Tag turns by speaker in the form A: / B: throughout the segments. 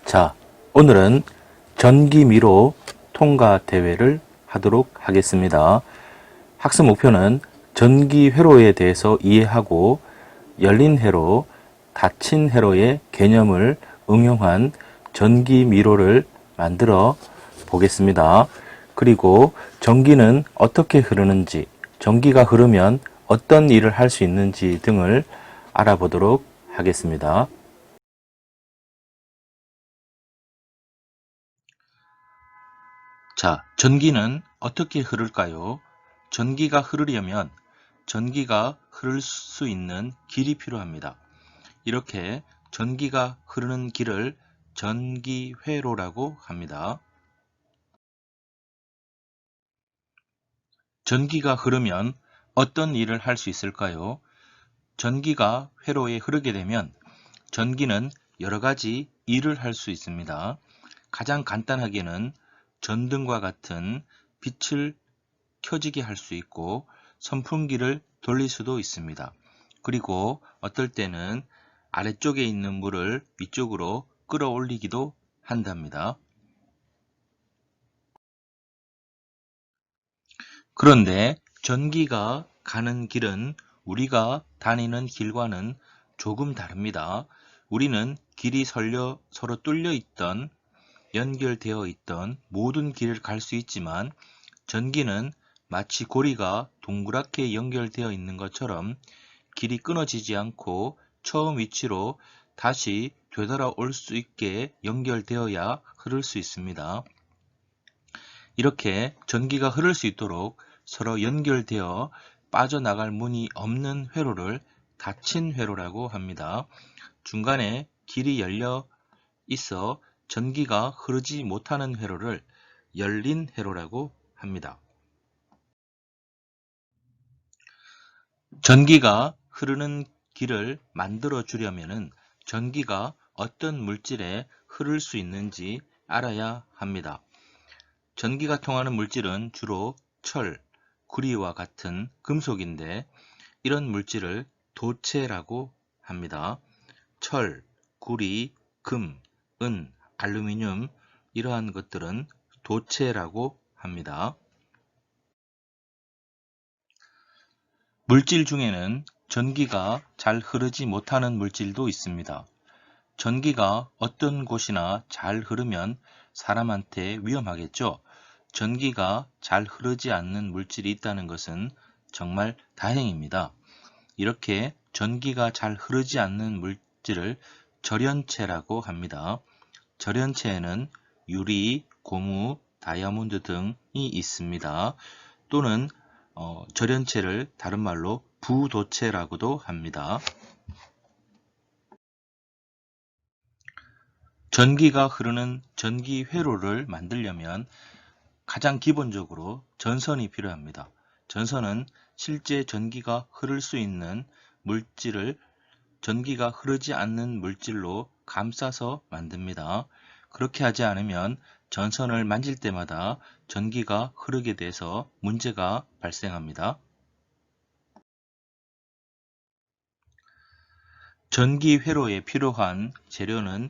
A: 자, 오늘은 전기미로 통과 대회를 하도록 하겠습니다. 학습 목표는 전기 회로에 대해서 이해하고 열린 회로, 닫힌 회로의 개념을 응용한 전기미로를 만들어 보겠습니다. 그리고 전기는 어떻게 흐르는지, 전기가 흐르면 어떤 일을 할 수 있는지 등을 알아보도록 하겠습니다. 자, 전기는 어떻게 흐를까요? 전기가 흐르려면 전기가 흐를 수 있는 길이 필요합니다. 이렇게 전기가 흐르는 길을 전기회로라고 합니다. 전기가 흐르면 어떤 일을 할 수 있을까요? 전기가 회로에 흐르게 되면 전기는 여러 가지 일을 할 수 있습니다. 가장 간단하게는 전등과 같은 빛을 켜지게 할 수 있고 선풍기를 돌릴 수도 있습니다. 그리고 어떨 때는 아래쪽에 있는 물을 위쪽으로 끌어올리기도 한답니다. 그런데 전기가 가는 길은 우리가 다니는 길과는 조금 다릅니다. 우리는 길이 서로 뚫려 있던 연결되어 있던 모든 길을 갈 수 있지만 전기는 마치 고리가 동그랗게 연결되어 있는 것처럼 길이 끊어지지 않고 처음 위치로 다시 되돌아올 수 있게 연결되어야 흐를 수 있습니다. 이렇게 전기가 흐를 수 있도록 서로 연결되어 빠져나갈 문이 없는 회로를 닫힌 회로라고 합니다. 중간에 길이 열려 있어 전기가 흐르지 못하는 회로를 열린 회로라고 합니다. 전기가 흐르는 길을 만들어 주려면 전기가 어떤 물질에 흐를 수 있는지 알아야 합니다. 전기가 통하는 물질은 주로 철, 구리와 같은 금속인데 이런 물질을 도체라고 합니다. 철, 구리, 금, 은, 알루미늄 이러한 것들은 도체라고 합니다. 물질 중에는 전기가 잘 흐르지 못하는 물질도 있습니다. 전기가 어떤 곳이나 잘 흐르면 사람한테 위험하겠죠. 전기가 잘 흐르지 않는 물질이 있다는 것은 정말 다행입니다. 이렇게 전기가 잘 흐르지 않는 물질을 절연체라고 합니다. 절연체에는 유리, 고무, 다이아몬드 등이 있습니다. 또는 절연체를 다른 말로 부도체라고도 합니다. 전기가 흐르는 전기 회로를 만들려면 가장 기본적으로 전선이 필요합니다. 전선은 실제 전기가 흐를 수 있는 물질을 전기가 흐르지 않는 물질로 감싸서 만듭니다. 그렇게 하지 않으면 전선을 만질 때마다 전기가 흐르게 돼서 문제가 발생합니다. 전기 회로에 필요한 재료는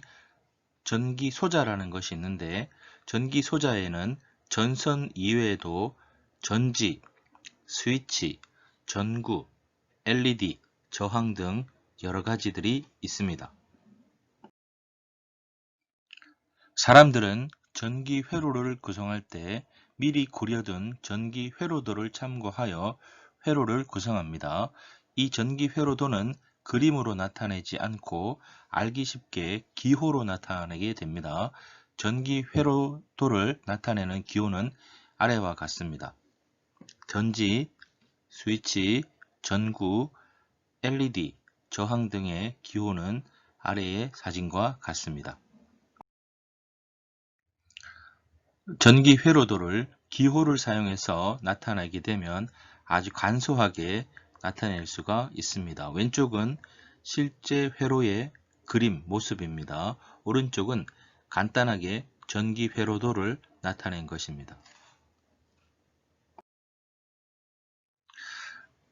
A: 전기 소자라는 것이 있는데 전기 소자에는 전선 이외에도 전지, 스위치, 전구, LED, 저항 등 여러 가지들이 있습니다. 사람들은 전기 회로를 구성할 때 미리 고려둔 전기 회로도를 참고하여 회로를 구성합니다. 이 전기 회로도는 그림으로 나타내지 않고 알기 쉽게 기호로 나타내게 됩니다. 전기 회로도를 나타내는 기호는 아래와 같습니다. 전지, 스위치, 전구, LED, 저항 등의 기호는 아래의 사진과 같습니다. 전기 회로도를 기호를 사용해서 나타내게 되면 아주 간소하게 나타낼 수가 있습니다. 왼쪽은 실제 회로의 그림 모습입니다. 오른쪽은 간단하게 전기 회로도를 나타낸 것입니다.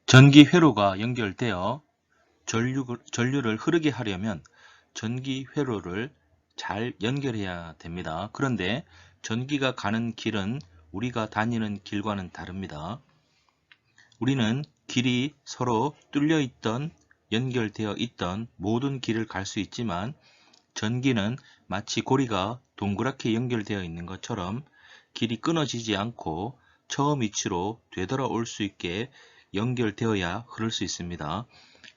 A: 전기 회로가 연결되어 전류를 흐르게 하려면 전기 회로를 잘 연결해야 됩니다. 그런데 전기가 가는 길은 우리가 다니는 길과는 다릅니다. 우리는 길이 서로 뚫려 있던, 연결되어 있던 모든 길을 갈 수 있지만 전기는 마치 고리가 동그랗게 연결되어 있는 것처럼 길이 끊어지지 않고 처음 위치로 되돌아올 수 있게 연결되어야 흐를 수 있습니다.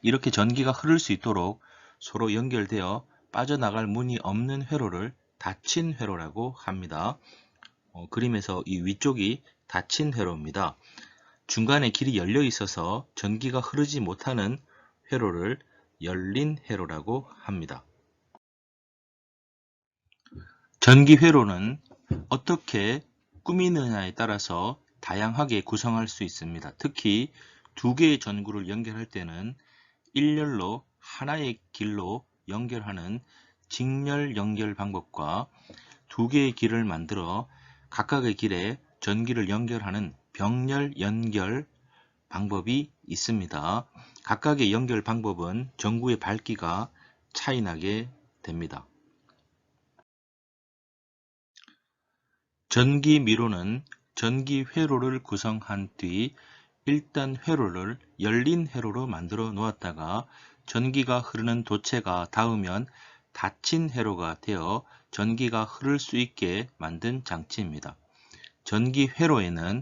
A: 이렇게 전기가 흐를 수 있도록 서로 연결되어 빠져나갈 문이 없는 회로를 닫힌 회로라고 합니다. 그림에서 이 위쪽이 닫힌 회로입니다. 중간에 길이 열려 있어서 전기가 흐르지 못하는 회로를 열린 회로라고 합니다. 전기 회로는 어떻게 꾸미느냐에 따라서 다양하게 구성할 수 있습니다. 특히 두 개의 전구를 연결할 때는 일렬로 하나의 길로 연결하는 직렬 연결 방법과 두 개의 길을 만들어 각각의 길에 전기를 연결하는 병렬 연결 방법이 있습니다. 각각의 연결 방법은 전구의 밝기가 차이나게 됩니다. 전기 미로는 전기 회로를 구성한 뒤 일단 회로를 열린 회로로 만들어 놓았다가 전기가 흐르는 도체가 닿으면 닫힌 회로가 되어 전기가 흐를 수 있게 만든 장치입니다. 전기 회로에는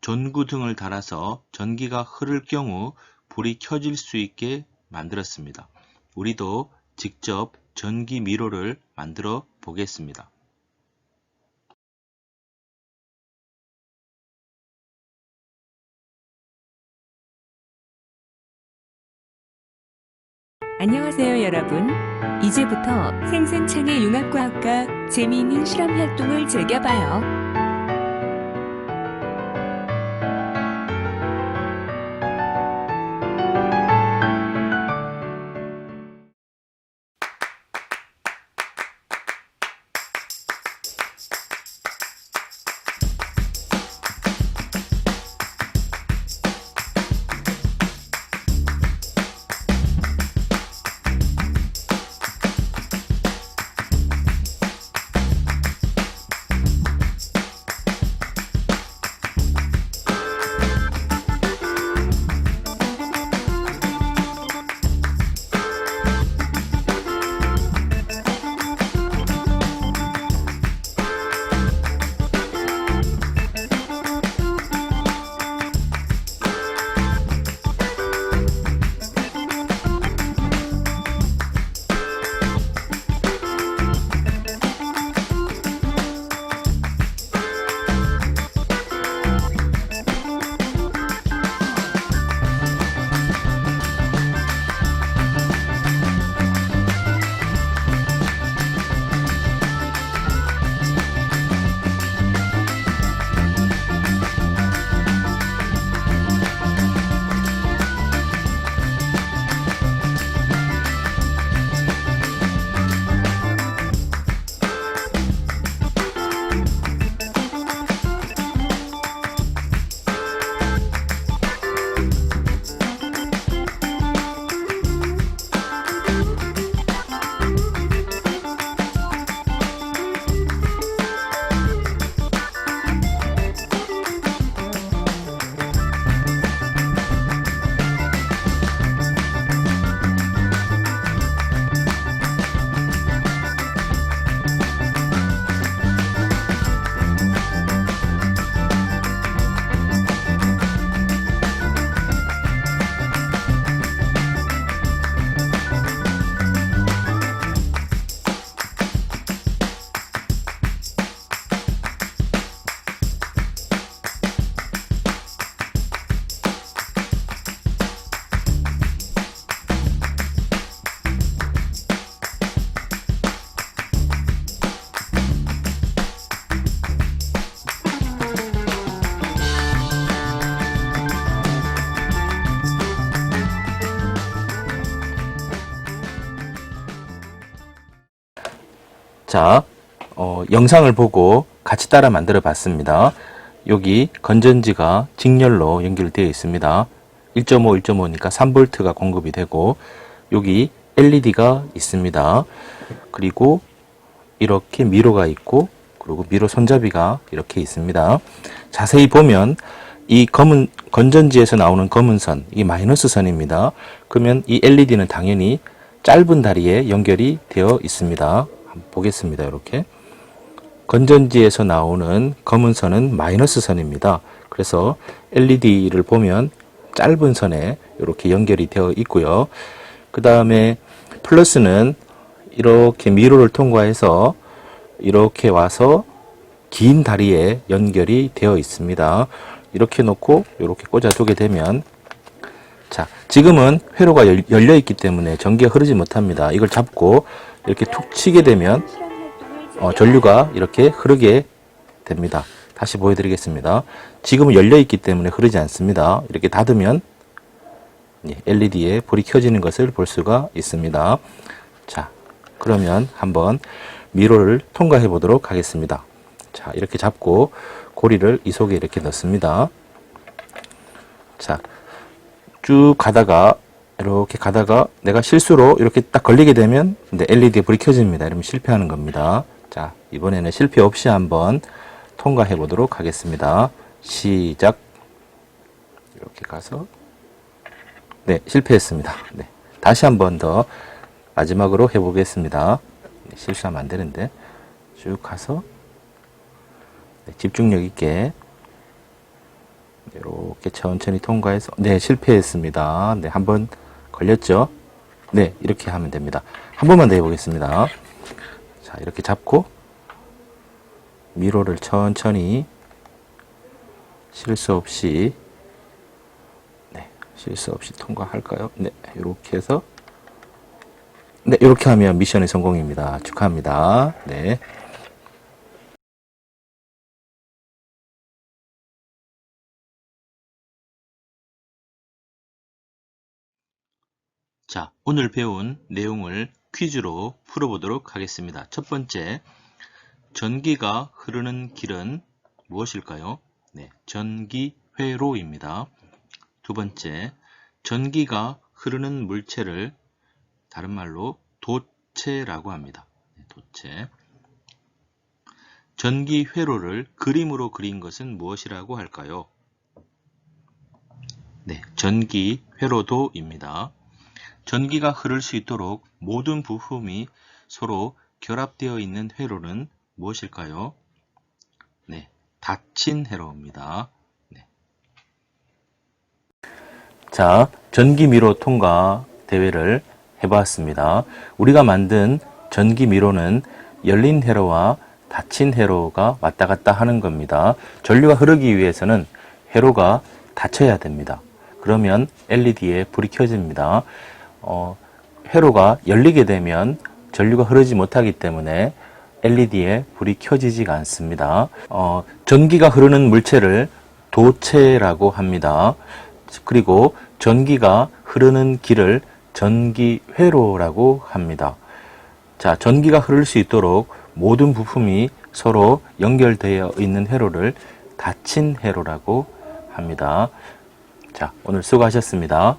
A: 전구등을 달아서 전기가 흐를 경우 불이 켜질 수 있게 만들었습니다. 우리도 직접 전기 미로를 만들어 보겠습니다.
B: 안녕하세요, 여러분. 이제부터 생생창의 융합과학과 재미있는 실험 활동을 즐겨봐요.
A: 자, 영상을 보고 같이 따라 만들어 봤습니다. 여기 건전지가 직렬로 연결되어 있습니다. 1.5, 1.5니까 3V가 공급이 되고 여기 LED가 있습니다. 그리고 이렇게 미로가 있고 그리고 미로 손잡이가 이렇게 있습니다. 자세히 보면 이 검은 건전지에서 나오는 검은 선, 이 마이너스 선입니다. 그러면 이 LED는 당연히 짧은 다리에 연결이 되어 있습니다. 한번 보겠습니다. 이렇게 건전지에서 나오는 검은 선은 마이너스 선입니다. 그래서 LED를 보면 짧은 선에 이렇게 연결이 되어 있고요. 그 다음에 플러스는 이렇게 미로를 통과해서 이렇게 와서 긴 다리에 연결이 되어 있습니다. 이렇게 놓고 이렇게 꽂아 두게 되면, 자, 지금은 회로가 열려 있기 때문에 전기가 흐르지 못합니다. 이걸 잡고 이렇게 툭 치게 되면 전류가 이렇게 흐르게 됩니다. 다시 보여드리겠습니다. 지금은 열려 있기 때문에 흐르지 않습니다. 이렇게 닫으면 LED에 불이 켜지는 것을 볼 수가 있습니다. 자, 그러면 한번 미로를 통과해 보도록 하겠습니다. 자, 이렇게 잡고 고리를 이 속에 이렇게 넣습니다. 자, 쭉 가다가 이렇게 가다가 내가 실수로 이렇게 딱 걸리게 되면 LED에 불이 켜집니다. 이러면 실패하는 겁니다. 자, 이번에는 실패 없이 한번 통과해 보도록 하겠습니다. 시작. 이렇게 가서 네, 실패했습니다. 네, 다시 한번 더 마지막으로 해보겠습니다. 네, 실수하면 안 되는데 쭉 가서 네, 집중력 있게 이렇게 천천히 통과해서 네, 실패했습니다. 네, 한번 걸렸죠? 네, 이렇게 하면 됩니다. 한 번만 더 해보겠습니다. 자, 이렇게 잡고 미로를 천천히 실수 없이 통과할까요? 네, 이렇게 해서 네, 이렇게 하면 미션의 성공입니다. 축하합니다. 네. 자, 오늘 배운 내용을 퀴즈로 풀어보도록 하겠습니다. 첫 번째, 전기가 흐르는 길은 무엇일까요? 네, 전기회로입니다. 두 번째, 전기가 흐르는 물체를 다른 말로 도체라고 합니다. 도체. 전기회로를 그림으로 그린 것은 무엇이라고 할까요? 네, 전기회로도입니다. 전기가 흐를 수 있도록 모든 부품이 서로 결합되어 있는 회로는 무엇일까요? 네, 닫힌 회로입니다. 네. 자, 전기미로 통과 대회를 해봤습니다. 우리가 만든 전기미로는 열린 회로와 닫힌 회로가 왔다 갔다 하는 겁니다. 전류가 흐르기 위해서는 회로가 닫혀야 됩니다. 그러면 LED에 불이 켜집니다. 회로가 열리게 되면 전류가 흐르지 못하기 때문에 LED에 불이 켜지지가 않습니다. 전기가 흐르는 물체를 도체라고 합니다. 그리고 전기가 흐르는 길을 전기회로라고 합니다. 자, 전기가 흐를 수 있도록 모든 부품이 서로 연결되어 있는 회로를 닫힌 회로라고 합니다. 자, 오늘 수고하셨습니다.